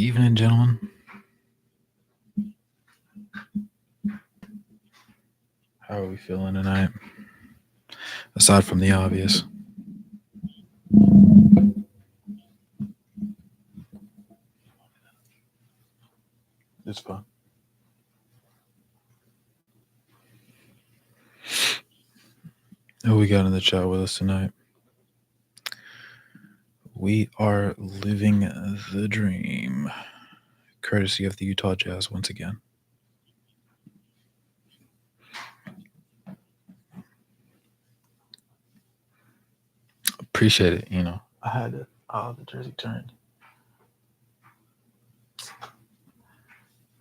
evening, gentlemen. How are we feeling tonight? Aside from the obvious, it's fun. Who we got in the chat with us tonight? We are living the dream, courtesy of the Utah Jazz once again. Appreciate it. I had it. Oh, the jersey turned.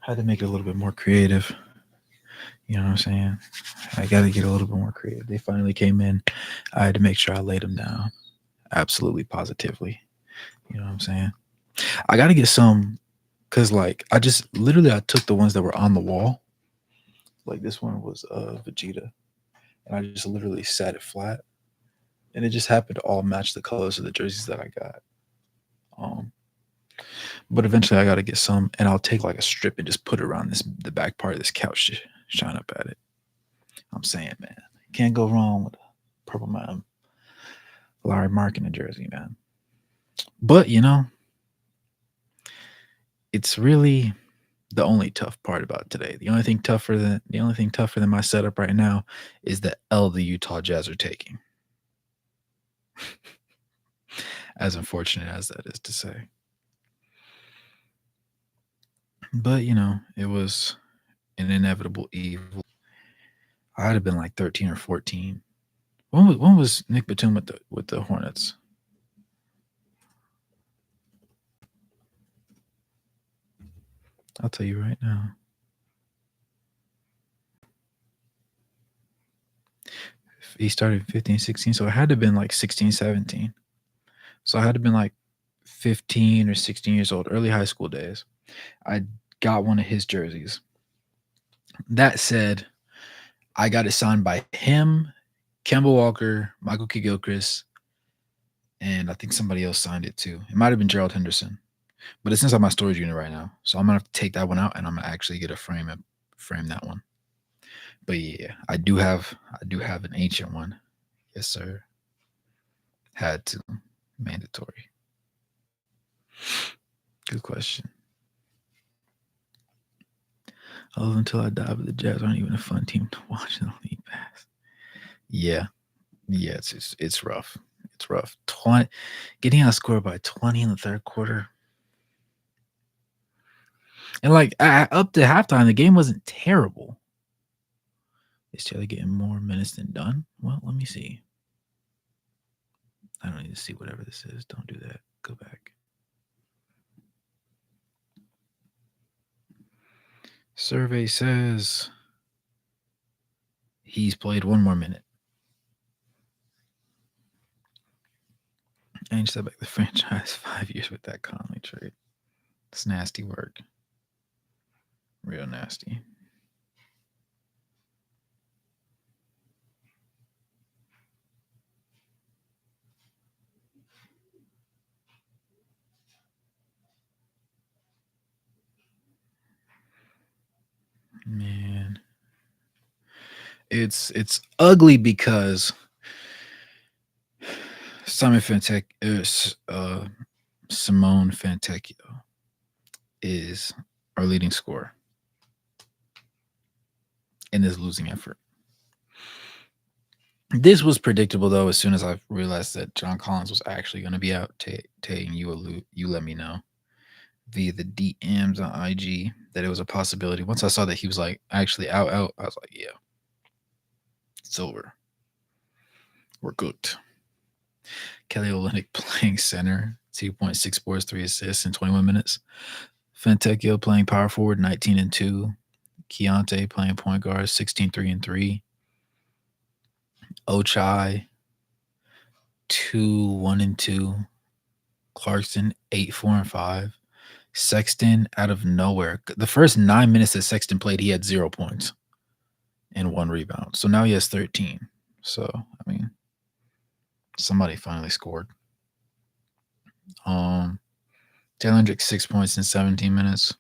Had to make it a little bit more creative. You know what I'm saying? I got to get a little bit more creative. They finally came in. I had to make sure I laid them down. Absolutely, positively. You know what I'm saying? I got to get some, because, like, I took the ones that were on the wall. Like, this one was Vegeta. And I just literally sat it flat. And it just happened to all match the colors of the jerseys that I got. Um, but eventually I got to get some, and I'll take like a strip and just put it around the back part of this couch to shine up at it. I'm saying, man, can't go wrong with a Purple Mountain Lauri Markkanen jersey, man. But it's really the only tough part about today. The only thing tougher than my setup right now is the L the Utah Jazz are taking. As unfortunate as that is to say. But it was an inevitable evil. I'd have been like 13 or 14. When was Nick Batum with the Hornets? I'll tell you right now. He started 15, 16, so it had to have been like 16, 17. So I had to have been like 15 or 16 years old, early high school days. I got one of his jerseys. That said, I got it signed by him, Kemba Walker, Michael Kidd-Gilchrist, and I think somebody else signed it too. It might have been Gerald Henderson, but it's inside my storage unit right now, so I'm gonna have to take that one out, and I'm gonna actually get a frame and frame that one. But yeah, I do have an ancient one. Yes, sir. Had to. Mandatory. Good question. Although until I die, but the Jazz aren't even a fun team to watch in the league pass. Yeah, it's rough. It's rough. Getting outscored by 20 in the third quarter, and like up to halftime, the game wasn't terrible. Is Taylor getting more minutes than Dunn? Well, let me see. I don't need to see whatever this is. Don't do that. Go back. Survey says he's played one more minute. And set back the franchise 5 years with that Conley trade. It's nasty work. Real nasty. Man. It's ugly because Simone Fantecchio is our leading scorer in this losing effort. This was predictable, though, as soon as I realized that John Collins was actually going to be out. Tay, you let me know via the DMs on IG that it was a possibility. Once I saw that he was like actually out, I was like, yeah, it's over. We're cooked. Kelly Olynyk playing center, 2.6 boards, 3 assists in 21 minutes. Fantecchio playing power forward, 19 and 2. Keontae playing point guard, 16, 3 and 3. Ochai, 2, 1 and 2. Clarkson, 8, 4 and 5. Sexton out of nowhere. The first 9 minutes that Sexton played, he had 0 points and 1 rebound. So now he has 13. So, I mean, somebody finally scored. Taylor Hendricks 6 points in 17 minutes.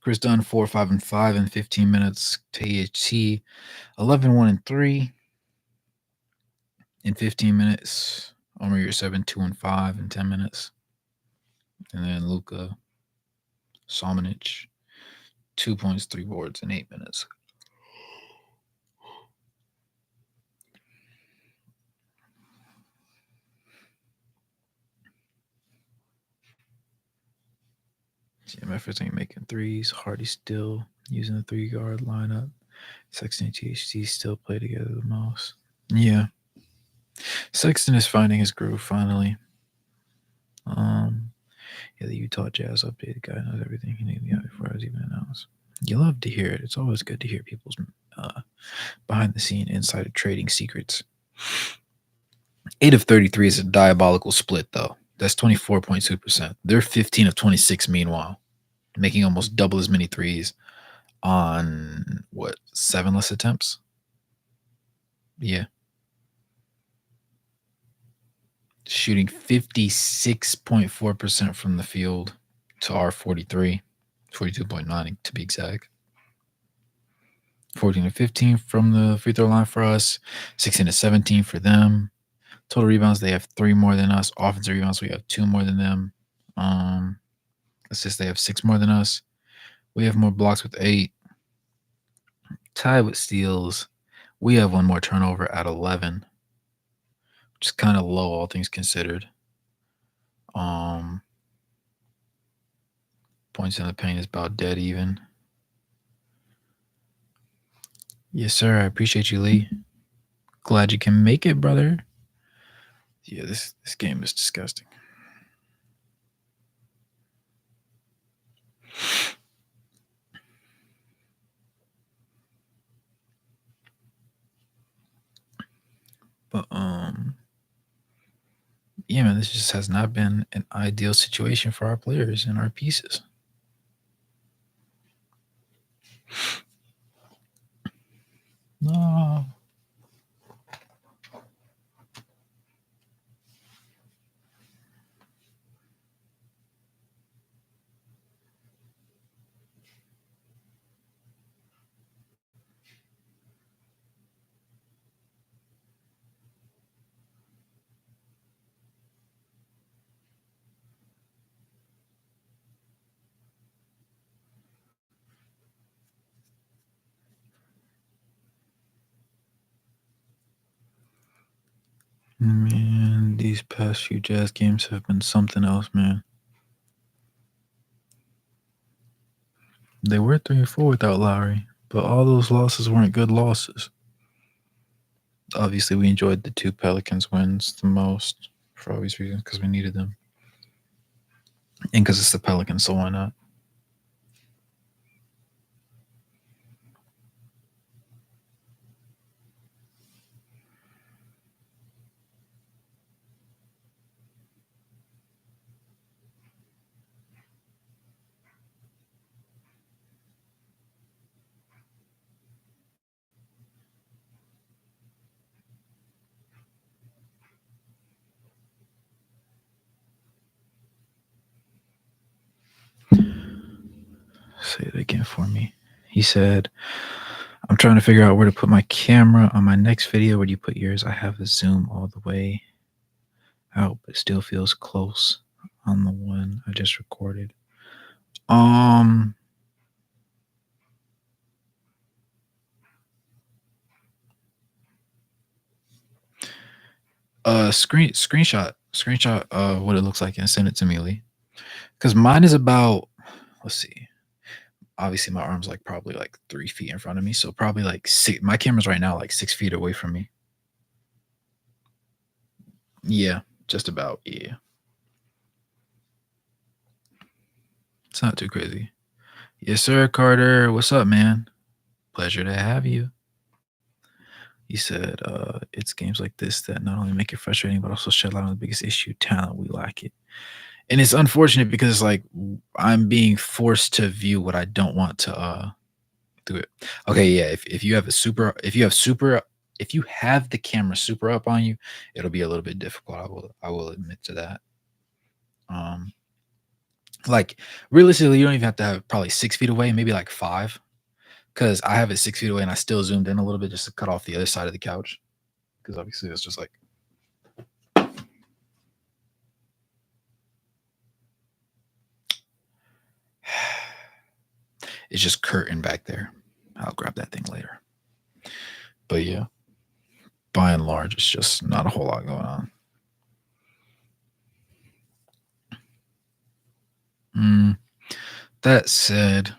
Chris Dunn 4, 5, and 5 in 15 minutes. THT 11, 1, and 3 in 15 minutes. Omer Yurtseven 2 and 5 in 10 minutes. And then Luka Samanic 2 points, 3 boards in 8 minutes. CMFers ain't making threes. Hardy still using the 3-guard lineup. Sexton and THT still play together the most. Yeah. Sexton is finding his groove finally. Yeah, the Utah Jazz updated guy knows everything he needed before I was even announced. You love to hear it. It's always good to hear people's behind the scene insider trading secrets. 8 of 33 is a diabolical split, though. That's 24.2%. They're 15 of 26, meanwhile, making almost double as many threes on, 7 less attempts? Yeah. Shooting 56.4% from the field to our 42.9 to be exact. 14 to 15 from the free throw line for us, 16 to 17 for them. Total rebounds, they have 3 more than us. Offensive rebounds, we have 2 more than them. Assists, they have 6 more than us. We have more blocks with 8. Tied with steals, we have 1 more turnover at 11, which is kind of low, all things considered. Points in the paint is about dead even. Yes, sir. I appreciate you, Lee. Glad you can make it, brother. Yeah, this game is disgusting. But yeah, man, this just has not been an ideal situation for our players and our pieces. No. Man, these past few Jazz games have been something else, man. They were 3-4 without Lauri, but all those losses weren't good losses. Obviously, we enjoyed the 2 Pelicans wins the most for obvious reasons because we needed them. And because it's the Pelicans, so why not? Say it again for me. He said, I'm trying to figure out where to put my camera on my next video. Where do you put yours? I have the zoom all the way out, but still feels close on the one I just recorded. Screenshot what it looks like and send it to me, Lee. Because mine is about, let's see. Obviously, my arm's like probably like 3 feet in front of me, so probably like 6. My camera's right now like 6 feet away from me. Yeah, just about. Yeah, it's not too crazy. Yes, sir, Carter. What's up, man? Pleasure to have you. He said, it's games like this that not only make it frustrating, but also shed light on the biggest issue, talent. We lack it. And it's unfortunate because like I'm being forced to view what I don't want to do it. Okay, yeah. If you have the camera super up on you, it'll be a little bit difficult. I will admit to that. Um, like realistically, you don't even have to have it probably 6 feet away, maybe like 5, because I have it 6 feet away and I still zoomed in a little bit just to cut off the other side of the couch. Because obviously it's just like it's just curtain back there. I'll grab that thing later. But yeah, by and large, it's just not a whole lot going on. Mm, that said,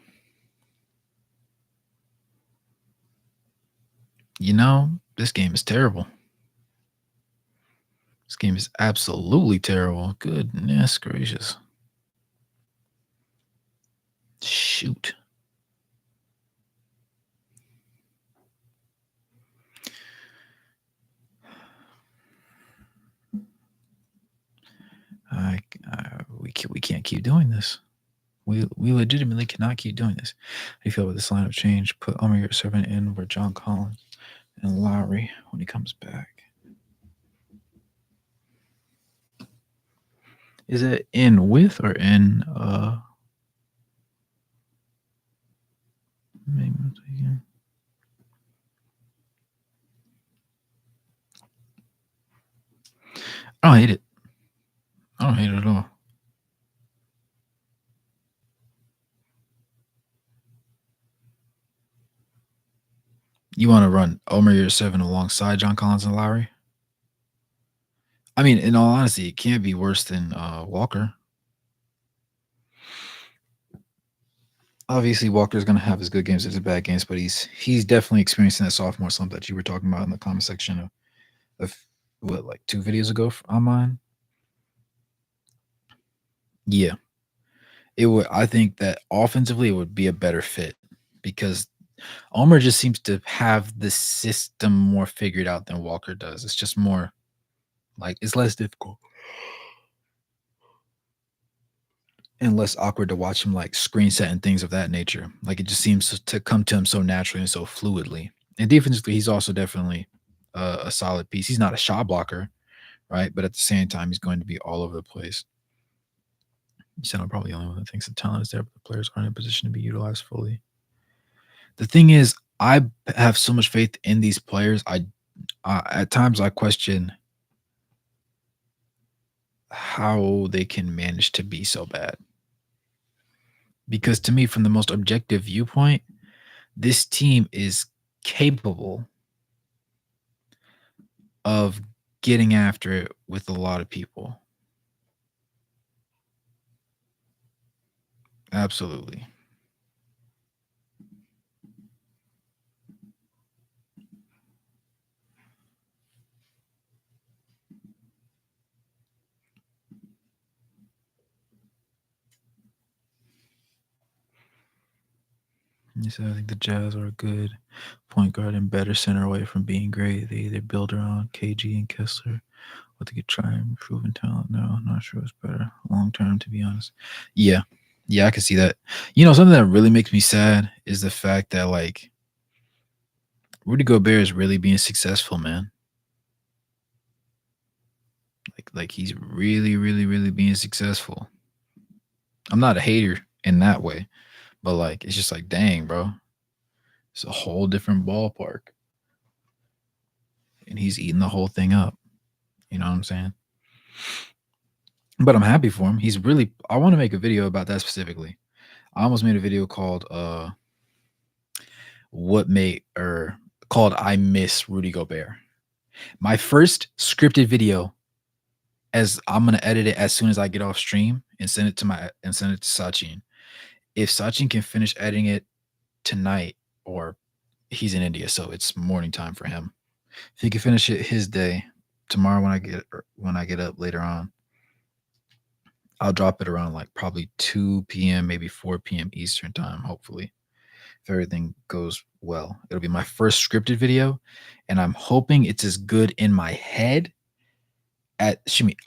this game is terrible. This game is absolutely terrible. Goodness gracious. Shoot. We can't keep doing this. We legitimately cannot keep doing this. How do you feel about this lineup change? Put Omer your servant in for John Collins and Lauri when he comes back. Is it in with or in I don't hate it. I don't hate it at all. You want to run Omer your 7 alongside John Collins and Lowry? I mean, in all honesty, it can't be worse than Walker. Obviously, Walker's going to have his good games and his bad games, but he's definitely experiencing that sophomore slump that you were talking about in the comment section of what, like 2 videos ago on mine. Yeah, it would. I think that offensively it would be a better fit because Omer just seems to have the system more figured out than Walker does. It's just more like it's less difficult and less awkward to watch him like screen set and things of that nature. Like it just seems to come to him so naturally and so fluidly. And defensively, he's also definitely a solid piece. He's not a shot blocker, right? But at the same time, he's going to be all over the place. You said I'm probably the only one that thinks the talent is there, but the players aren't in a position to be utilized fully. The thing is, I have so much faith in these players. At times I question how they can manage to be so bad. Because to me, from the most objective viewpoint, this team is capable of getting after it with a lot of people. Absolutely. You said I think the Jazz are a good point guard and better center away from being great. They either build around KG and Kessler or they could try and improve in talent. No, I'm not sure it's better long term, to be honest. Yeah. Yeah, I can see that. Something that really makes me sad is the fact that like Rudy Gobert is really being successful, man. Like he's really, really, really being successful. I'm not a hater in that way, but like it's just like, dang, bro. It's a whole different ballpark. And he's eating the whole thing up. You know what I'm saying? But I'm happy for him. I want to make a video about that specifically. I almost made a video called what made or called I Miss Rudy Gobert. My first scripted video, as I'm gonna edit it as soon as I get off stream and send it to Sachin. If Sachin can finish editing it tonight, or he's in India, so it's morning time for him. If he can finish it his day tomorrow when I get up later on, I'll drop it around like probably 2 p.m., maybe 4 p.m. Eastern time, hopefully. If everything goes well. It'll be my first scripted video, and I'm hoping it's as good in my head I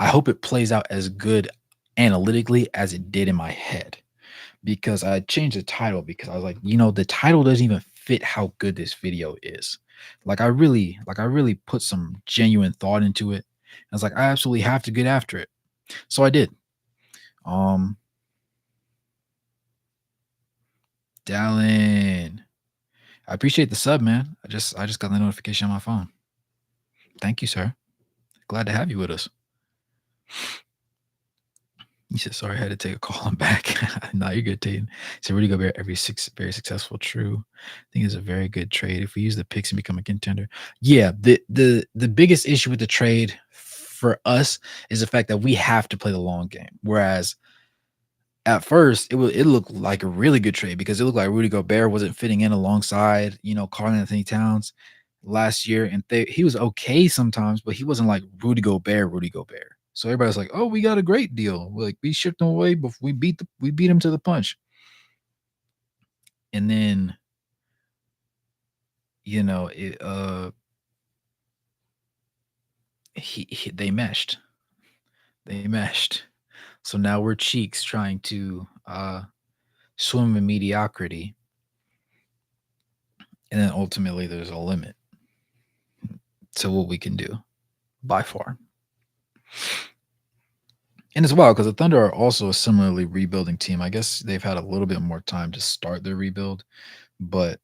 hope it plays out as good analytically as it did in my head. Because I changed the title because I was like, the title doesn't even fit how good this video is. I really put some genuine thought into it. I was like, I absolutely have to get after it. So I did. Um, Dallin, I appreciate the sub, man. I just got the notification on my phone. Thank you, sir. Glad to have you with us. He said, sorry, I had to take a call. I'm back. No, you're good, Tatum. So Rudy Gobert, very successful. True. I think it's a very good trade. If we use the picks and become a contender. Yeah, the biggest issue with the trade for us is the fact that we have to play the long game. Whereas at first it looked like a really good trade because it looked like Rudy Gobert wasn't fitting in alongside, Karl Anthony Towns last year, and he was okay sometimes, but he wasn't like Rudy Gobert, Rudy Gobert. So everybody's like, "Oh, we got a great deal. Like we shipped him away, but we beat him to the punch." And then, it they meshed. They meshed. So now we're cheeks trying to swim in mediocrity, and then ultimately there's a limit to what we can do by far. And it's wild because the Thunder are also a similarly rebuilding team. I guess they've had a little bit more time to start their rebuild, but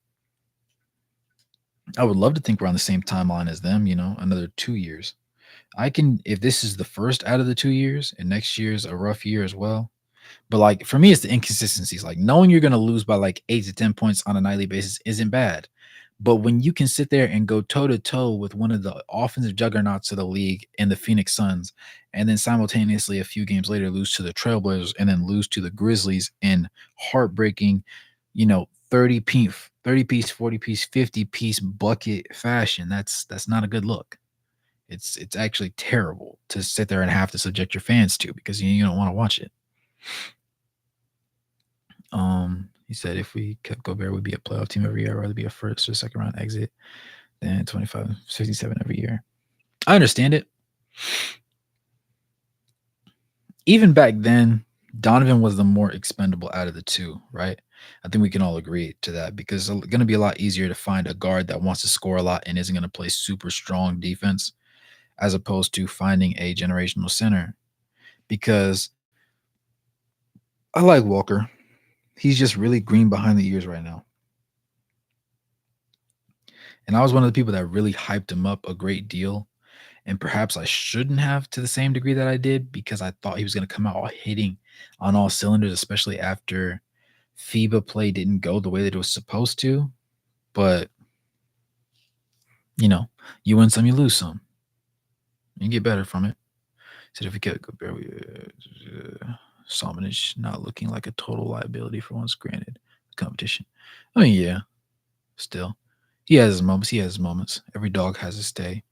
I would love to think we're on the same timeline as them, another 2 years. If this is the first out of the 2 years and next year's a rough year as well. But like for me, it's the inconsistencies. Like knowing you're going to lose by like 8 to 10 points on a nightly basis isn't bad. But when you can sit there and go toe to toe with one of the offensive juggernauts of the league and the Phoenix Suns, and then simultaneously a few games later lose to the Trailblazers and then lose to the Grizzlies in heartbreaking, 30 piece, 40 piece, 50-piece bucket fashion, that's not a good look. It's actually terrible to sit there and have to subject your fans to because you don't want to watch it. He said if we kept Gobert, we'd be a playoff team every year. I'd rather be a first or second round exit than 25, 67 every year. I understand it. Even back then, Donovan was the more expendable out of the two, right? I think we can all agree to that because it's going to be a lot easier to find a guard that wants to score a lot and isn't going to play super strong defense as opposed to finding a generational center. Because I like Walker. He's just really green behind the ears right now. And I was one of the people that really hyped him up a great deal. And perhaps I shouldn't have to the same degree that I did because I thought he was going to come out all hitting on all cylinders, especially after FIBA play didn't go the way that it was supposed to. But, you win some, you lose some. You get better from it. So if we get Salmonage not looking like a total liability for once granted competition. I mean, yeah, still. He has his moments. Every dog has his day.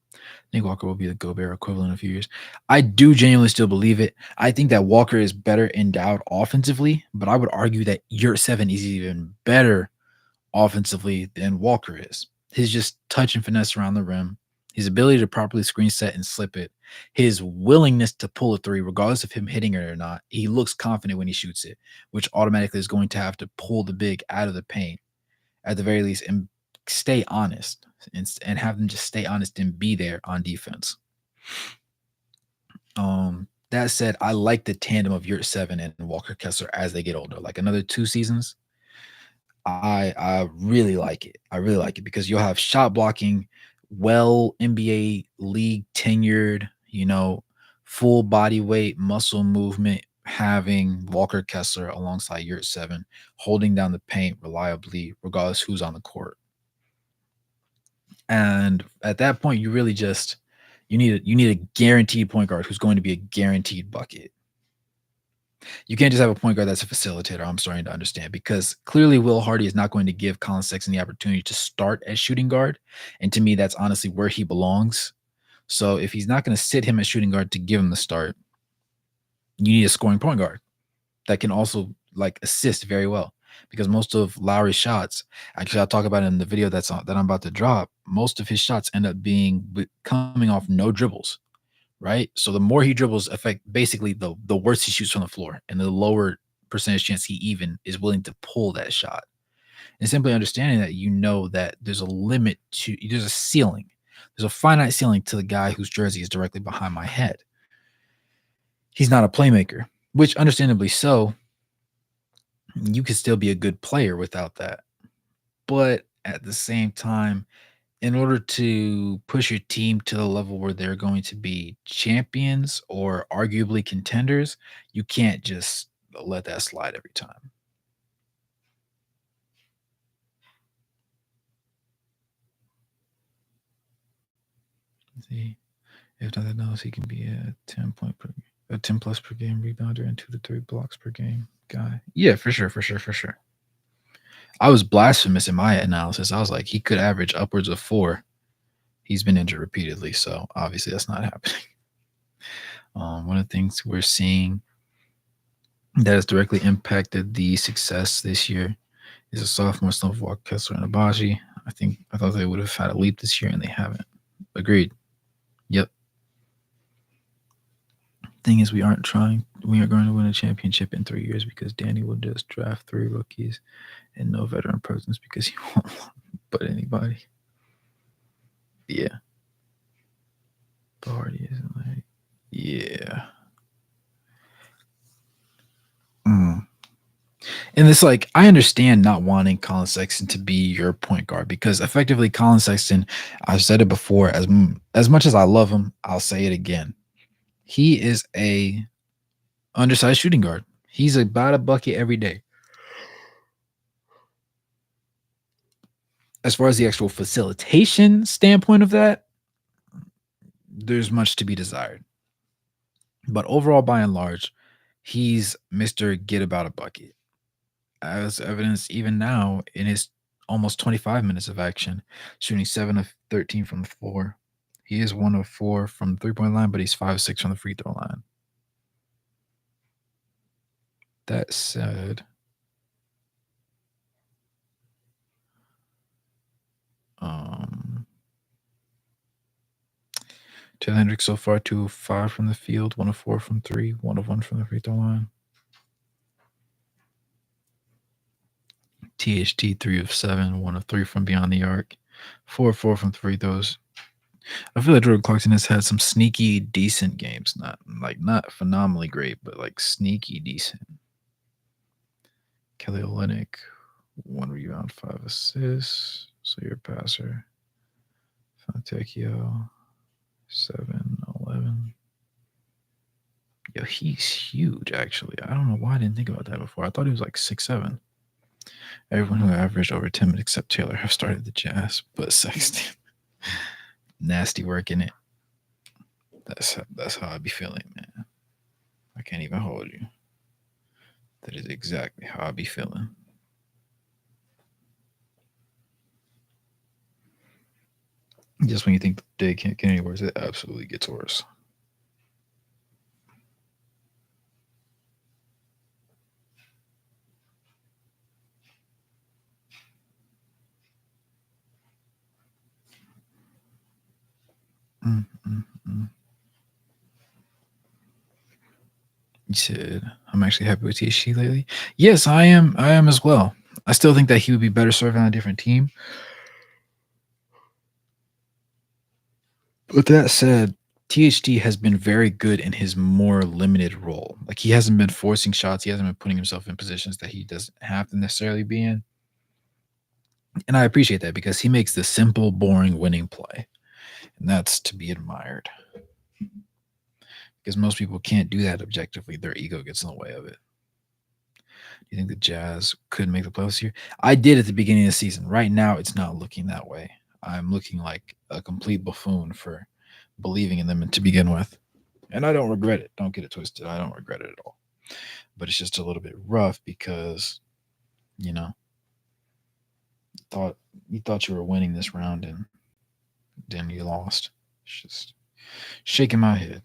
Nick Walker will be the Gobert equivalent in a few years. I do genuinely still believe it. I think that Walker is better endowed offensively, but I would argue that Yurt 7 is even better offensively than Walker is. His just touch and finesse around the rim, his ability to properly screen set and slip it, his willingness to pull a three, regardless of him hitting it or not. He looks confident when he shoots it, which automatically is going to have to pull the big out of the paint at the very least and stay honest and have them just stay honest and be there on defense. That said, I like the tandem of Yurt 7 and Walker Kessler as they get older. Like another 2 seasons, I really like it. I really like it because you'll have shot blocking, well NBA league tenured, full body weight, muscle movement, having Walker Kessler alongside Yurt 7, holding down the paint reliably, regardless who's on the court. And at that point, you really just you need a guaranteed point guard who's going to be a guaranteed bucket. You can't just have a point guard that's a facilitator. I'm starting to understand because clearly Will Hardy is not going to give Colin Sexton the opportunity to start as shooting guard. And to me, that's honestly where he belongs. So if he's not going to sit him as shooting guard to give him the start, you need a scoring point guard that can also like assist very well. Because most of Lauri's shots, actually, I'll talk about it in the video that I'm about to drop. Most of his shots end up being coming off no dribbles, right? So the more he dribbles, affect basically the worse he shoots from the floor, and the lower percentage chance he even is willing to pull that shot. And simply understanding that that there's a limit there's a ceiling, there's a finite ceiling to the guy whose jersey is directly behind my head. He's not a playmaker. which understandably so, you could still be a good player without that. But at the same time, in order to push your team to the level where they're going to be champions or arguably contenders, you can't just let that slide every time. See, if nothing else, he can be a 10 plus per game rebounder and 2 to 3 blocks per game guy. Yeah, for sure, for sure, for sure. I was blasphemous in my analysis. I was like, he could average upwards of 4. He's been injured repeatedly, so obviously that's not happening. One of the things we're seeing that has directly impacted the success this year is a sophomore slump of Walker Kessler and Abaji. I thought they would have had a leap this year, and they haven't. Agreed. Yep. Thing is, we aren't going to win a championship in 3 years because Danny will just draft 3 rookies and no veteran presence because he won't but anybody. Yeah. The Hardy isn't like, yeah. And it's like, I understand not wanting Colin Sexton to be your point guard because effectively Colin Sexton, I've said it before, as much as I love him, I'll say it again. He is a undersized shooting guard. He's about a bucket every day. As far as the actual facilitation standpoint of that, there's much to be desired. But overall, by and large, he's Mr. Get About a Bucket. As evidenced even now in his almost 25 minutes of action, shooting 7 of 13 from the floor. He is 1 of 4 from the 3-point line, but he's 5 of 6 from the free throw line. That said, Taylor Hendricks so far 2 of 5 from the field, 1 of 4 from 3, 1 of 1 from the free throw line. THT 3 of 7, 1 of 3 from beyond the arc, 4 of 4 from free throws. I feel like Jordan Clarkson has had some sneaky decent games, not phenomenally great, but like sneaky decent. Kelly Olynyk, 1 rebound, 5 assists. So you're a passer. Fontecchio, 7, 11. Yo, he's huge, actually. I don't know why I didn't think about that before. I thought he was like 6'7". Everyone who averaged over 10 minutes except Taylor have started the Jazz, but Sexton. Nasty work in it. That's how I be feeling, man. I can't even hold you. That is exactly how I be feeling. Just when you think the day can't get any worse, it absolutely gets worse. Mm. You said I'm actually happy with THC lately. Yes, I am. I am as well. I still think that he would be better served on a different team. But that said, THT has been very good in his more limited role. Like he hasn't been forcing shots. He hasn't been putting himself in positions that he doesn't have to necessarily be in. And I appreciate that because he makes the simple, boring winning play. And that's to be admired. Because most people can't do that objectively. Their ego gets in the way of it. Do you think the Jazz could make the playoffs here? I did at the beginning of the season. Right now, it's not looking that way. I'm looking like a complete buffoon for believing in them to begin with. And I don't regret it. Don't get it twisted. I don't regret it at all. But it's just a little bit rough because, you know, you thought you were winning this round and then you lost. It's just shaking my head.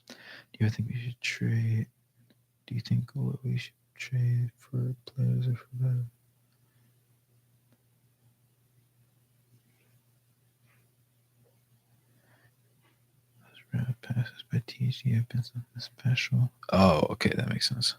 Do you think we should trade? Do you think what we should trade for players or for better? Passes by THG have been something special. Oh, okay, that makes sense.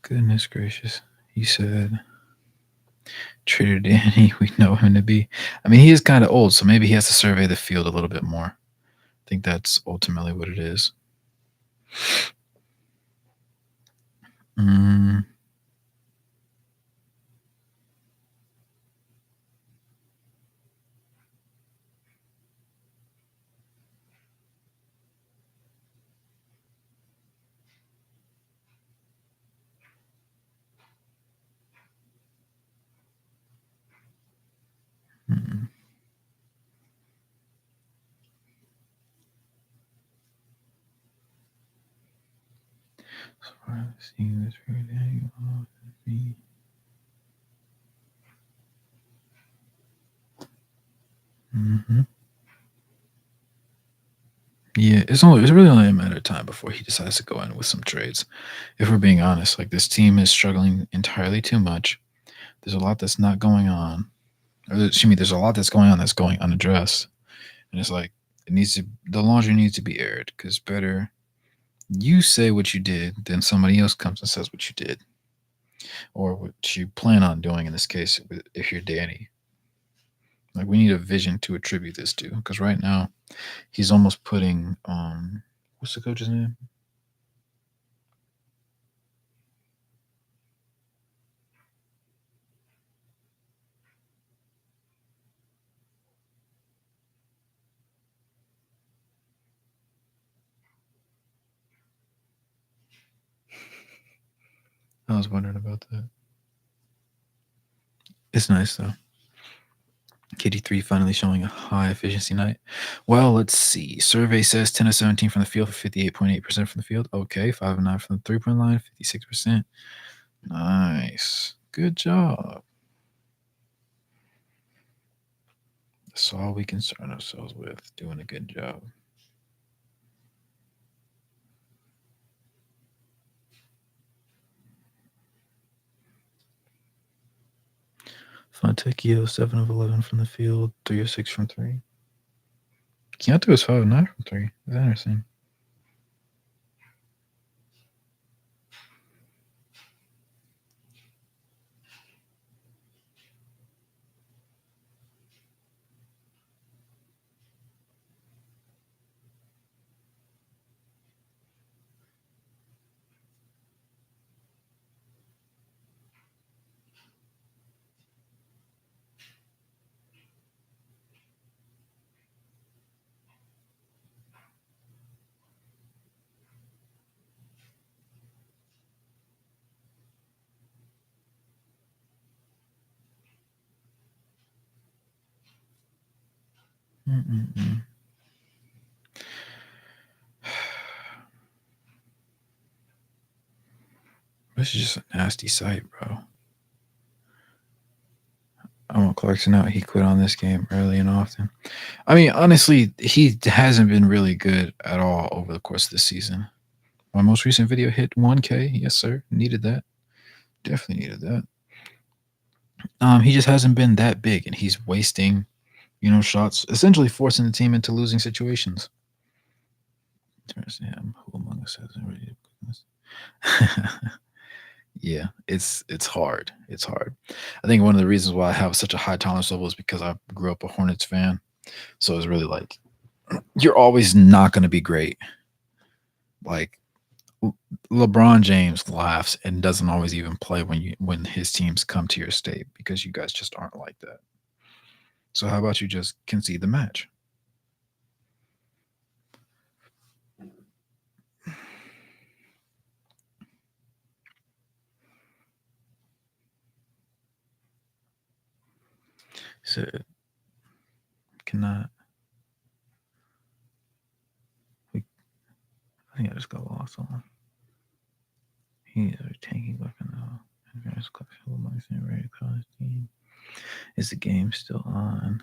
Goodness gracious. He said, Trader Danny, we know him to be. I mean, he is kind of old, so maybe he has to survey the field a little bit more. I think that's ultimately what it is. Mm, mm. So far as seeing this Trader Danny, me. Mm-hmm. Yeah, it's really only a matter of time before he decides to go in with some trades. If we're being honest, like this team is struggling entirely too much. There's a lot that's not going on, or excuse me, there's a lot that's going on that's going unaddressed, and it's like the laundry needs to be aired because better you say what you did than somebody else comes and says what you did or what you plan on doing. In this case, if you're Danny, like we need a vision to attribute this to because right now he's almost putting what's the coach's name? I was wondering about that. It's nice though. KD3 finally showing a high efficiency night. Well, let's see. Survey says 10 of 17 from the field for 58.8% from the field. Okay. 5 of 9 from the 3-point line, 56%. Nice. Good job. That's all we concern ourselves with. Doing a good job. Fontecchio, 7 of 11 from the field, 3 of 6 from 3. Keontae was 5 of 9 from 3. That's interesting. Mm-mm-mm. This is just a nasty sight, bro. I want Clarkson out. He quit on this game early and often. I mean, honestly, he hasn't been really good at all over the course of the season. My most recent video hit 1K. Yes, sir. Needed that. Definitely needed that. He just hasn't been that big, and he's wasting, shots, essentially forcing the team into losing situations. Him. Who among us hasn't already? Yeah, it's hard. It's hard. I think one of the reasons why I have such a high tolerance level is because I grew up a Hornets fan. So it's really like you're always not going to be great. Like LeBron James laughs and doesn't always even play when his teams come to your state because you guys just aren't like that. So how about you just concede the match? So cannot. I think I just got lost on. He is a tanking weapon though. Is the game still on?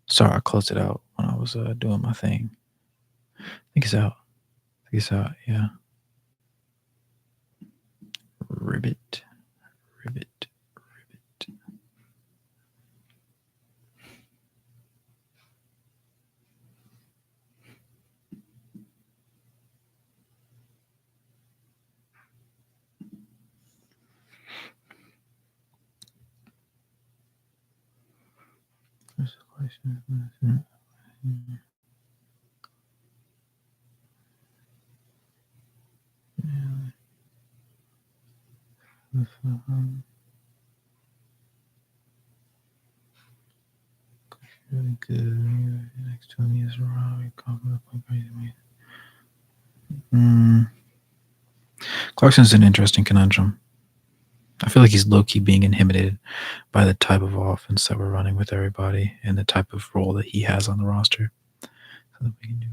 Sorry, I closed it out when I was doing my thing. I think it's out. I think it's out. Yeah. Ribbit. Ribbit. Ribbit. Really good. Next to me is Lauri. Clarkson's an interesting conundrum. I feel like he's low key being inhibited by the type of offense that we're running with everybody and the type of role that he has on the roster. So that we can do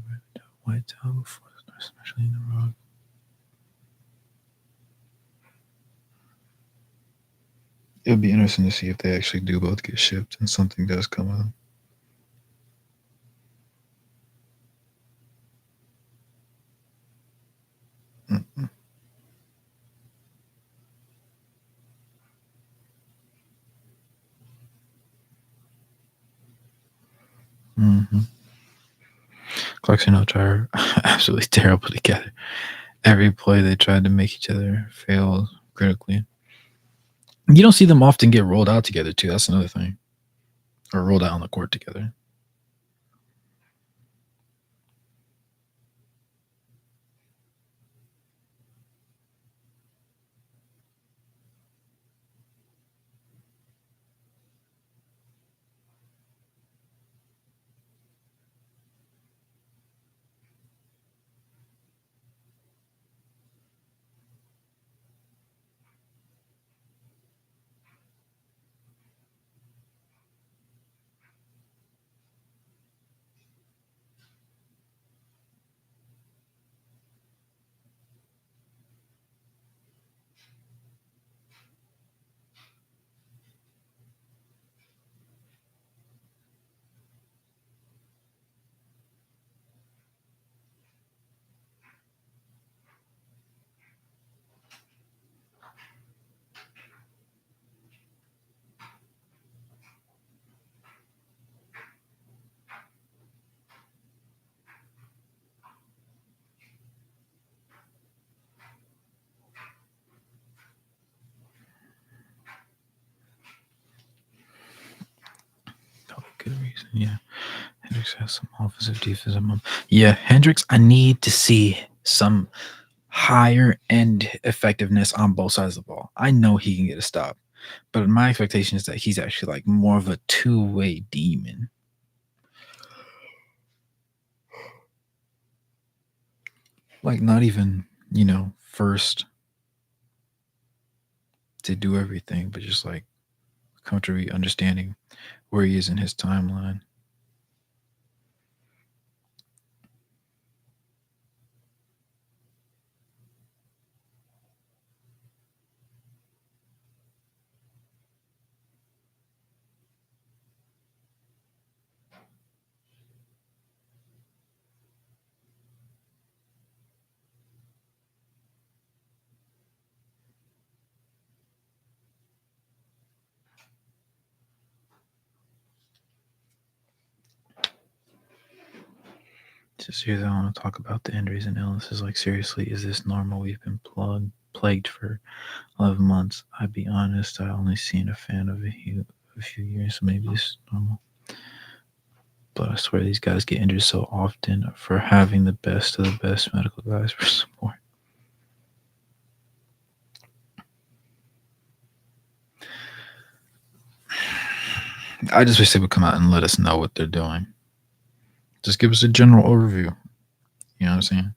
white towel before, especially in the road. It would be interesting to see if they actually do both get shipped and something does come out. Mm-hmm. Clarkson and Ochi are absolutely terrible together. Every play they tried to make each other failed critically. You don't see them often get rolled out together, too. That's another thing. Or rolled out on the court together. Good reason, yeah. Hendricks has some offensive defensive moment. Yeah, Hendricks, I need to see some higher end effectiveness on both sides of the ball. I know he can get a stop, but my expectation is that he's actually like more of a two-way demon. Like not even, first to do everything, but just like comfortably understanding where he is in his timeline. Just here, I want to talk about the injuries and illnesses. Like, seriously, is this normal? We've been plagued for 11 months. I'd be honest, I only seen a fan of a few years, so maybe this is normal. But I swear these guys get injured so often for having the best of the best medical guys for support. I just wish they would come out and let us know what they're doing. Just give us a general overview. You know what I'm saying?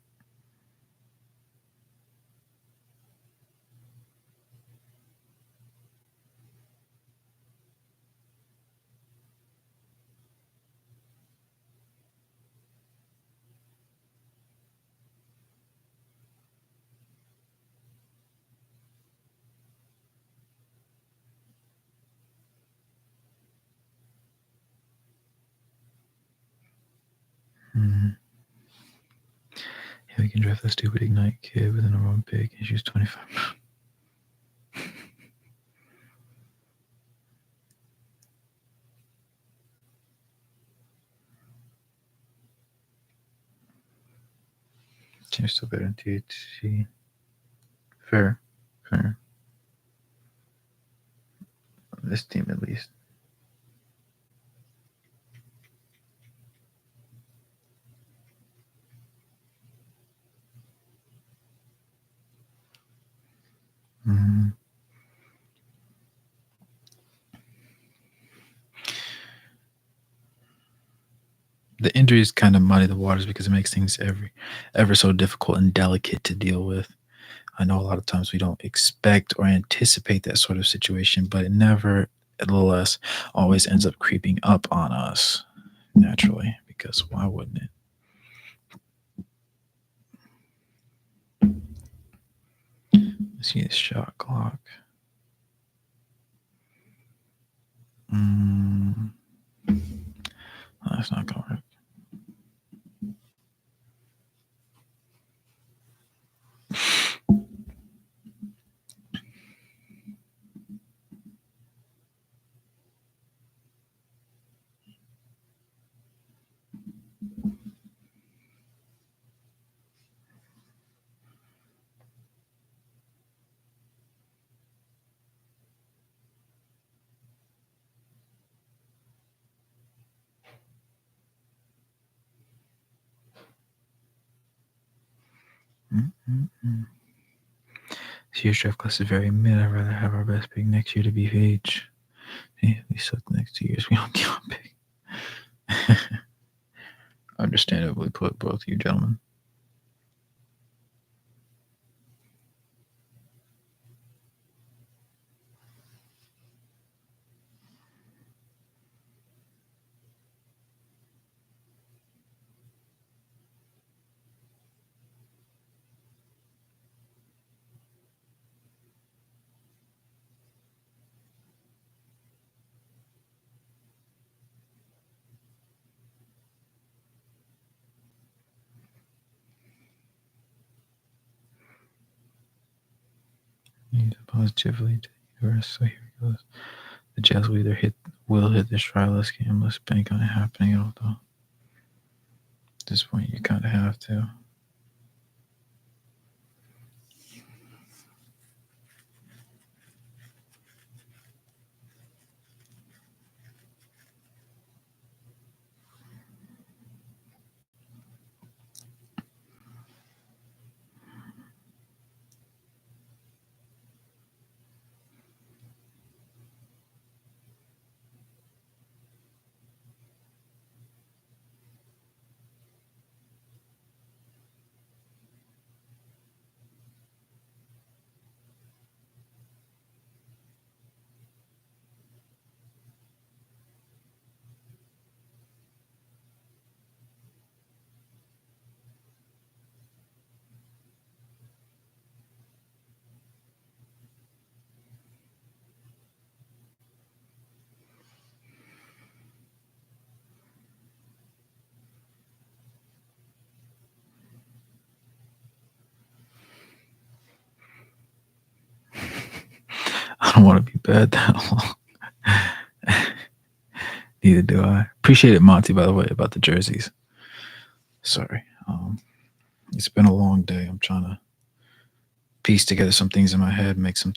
Mm-hmm. Yeah, we can draft that stupid Ignite kid with an wrong pick and she's 25. Team's still better than THC. Fair. This team, at least. Mhm. The injuries kind of muddy the waters because it makes things ever so difficult and delicate to deal with. I know a lot of times we don't expect or anticipate that sort of situation, but it nevertheless, always ends up creeping up on us naturally because why wouldn't it? Let's see the shot clock. Mm, that's not going to work. Mm-mm-mm. So your draft class is very mid. I'd rather have our best pick next year to be H. Hey, we suck the next 2 years. We don't get on pick. Understandably put, both you gentlemen. Need to positively to the universe. So here it goes. The Jazz will hit this trial game. Let's bank on it happening. Although at this point you kind of have to. I don't want to be bad that long. Neither do I. Appreciate it, Monty, by the way, about the jerseys. Sorry. It's been a long day. I'm trying to piece together some things in my head, make some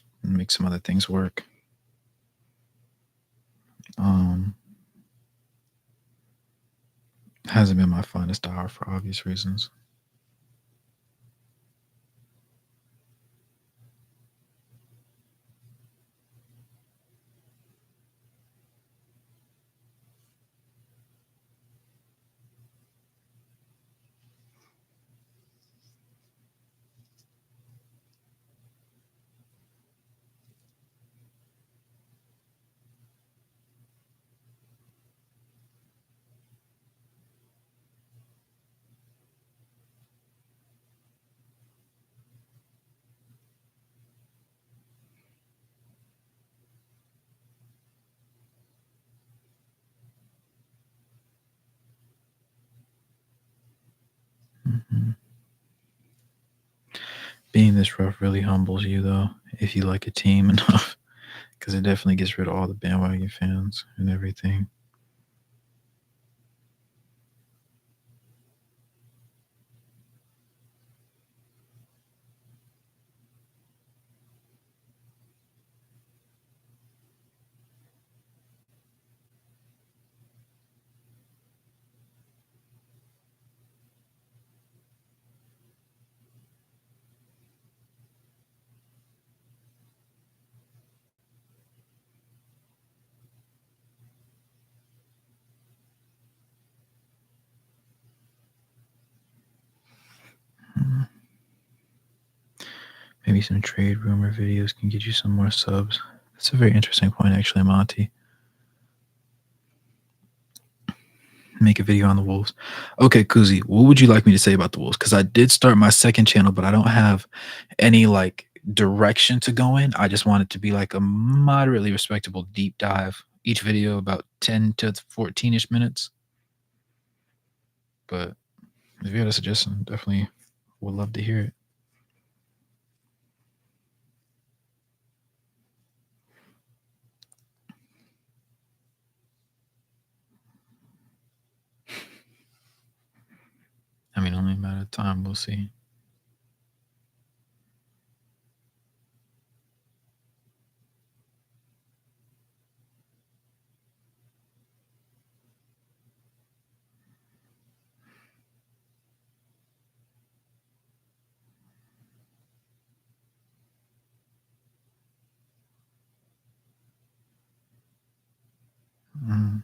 other things work. Um, hasn't been my finest hour for obvious reasons. Hmm. Being this rough really humbles you, though, if you like a team enough, because it definitely gets rid of all the bandwagon fans and everything. Maybe some trade rumor videos can get you some more subs. That's a very interesting point, actually, Monty. Make a video on the Wolves. Okay, Kuzi, what would you like me to say about the Wolves? Because I did start my second channel, but I don't have any like direction to go in. I just want it to be like a moderately respectable deep dive. Each video about 10 to 14-ish minutes. But if you had a suggestion, definitely would love to hear it. I mean, only a matter of time. We'll see. Mm.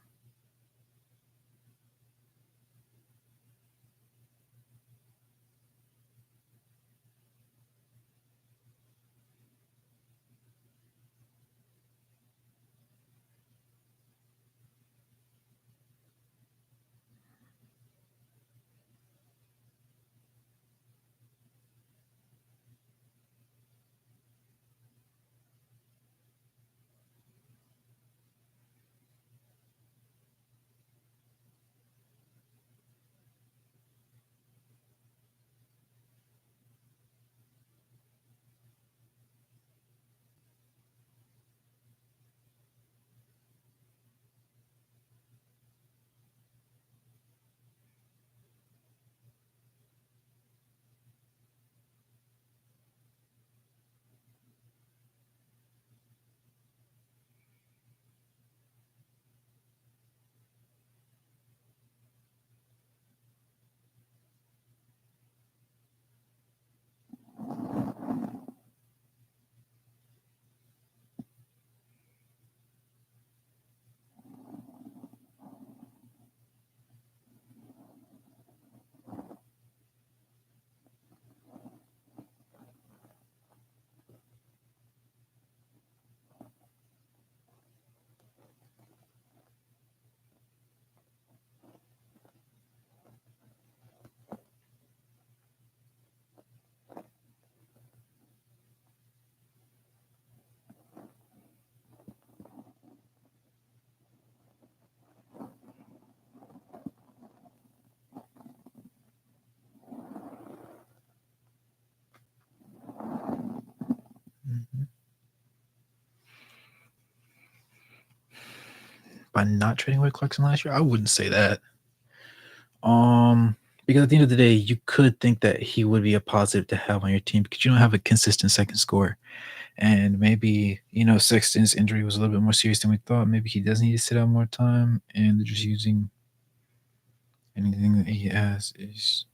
Mhm. By not trading away Clarkson last year, I wouldn't say that. Because at the end of the day, you could think that he would be a positive to have on your team because you don't have a consistent second scorer. And maybe, Sexton's injury was a little bit more serious than we thought. Maybe he does need to sit out more time, and they're just using anything that he has is.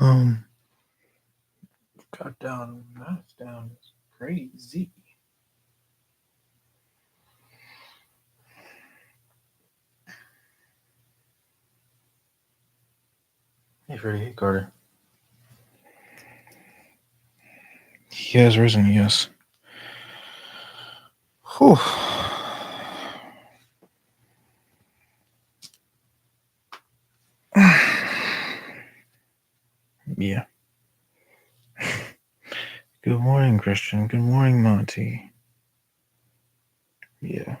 Um, got down, that's down is crazy. Hey, Freddie, hey, Carter. He has risen, yes. Whew. Yeah. Good morning, Christian. Good morning, Monty. Yeah.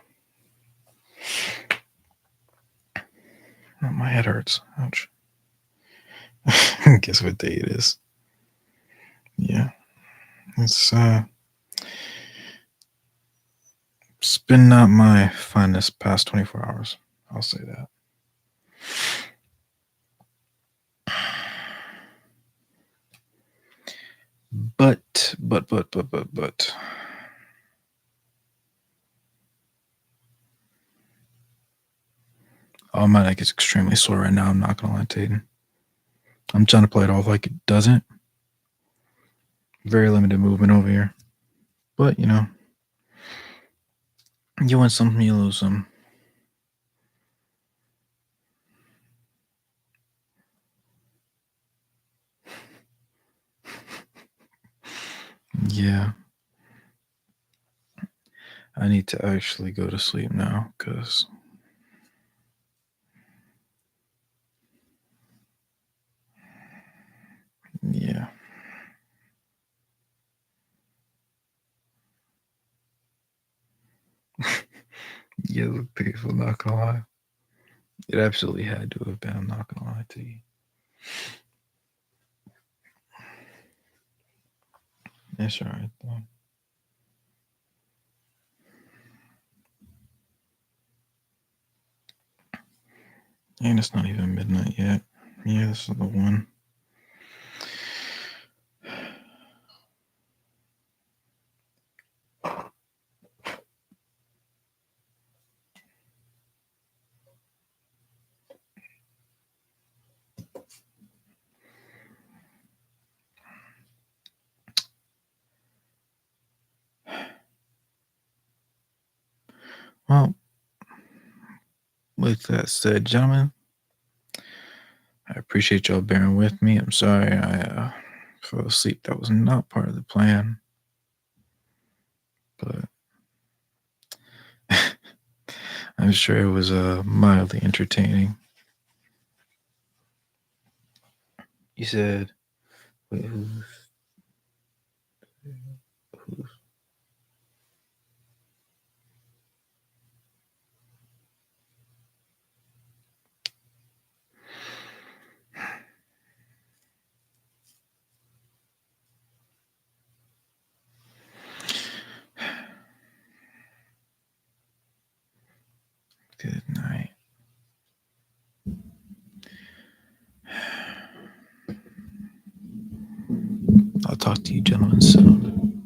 Oh, my head hurts. Ouch. Guess what day it is? Yeah. It's been not my finest past 24 hours. I'll say that. But. Oh, my neck is extremely sore right now. I'm not gonna lie, Tatum. I'm trying to play it off like it doesn't. Very limited movement over here. But, you win some, you lose some. Yeah. I need to actually go to sleep now because. Yeah. Yeah, it looked painful, not gonna lie. It absolutely had to have been, I'm not gonna lie to you. That's alright though. And it's not even midnight yet. Yeah, this is the one. Well, with that said, gentlemen, I appreciate y'all bearing with me. I'm sorry I fell asleep. That was not part of the plan. But I'm sure it was mildly entertaining. You said, wait, who's good night. I'll talk to you gentlemen soon.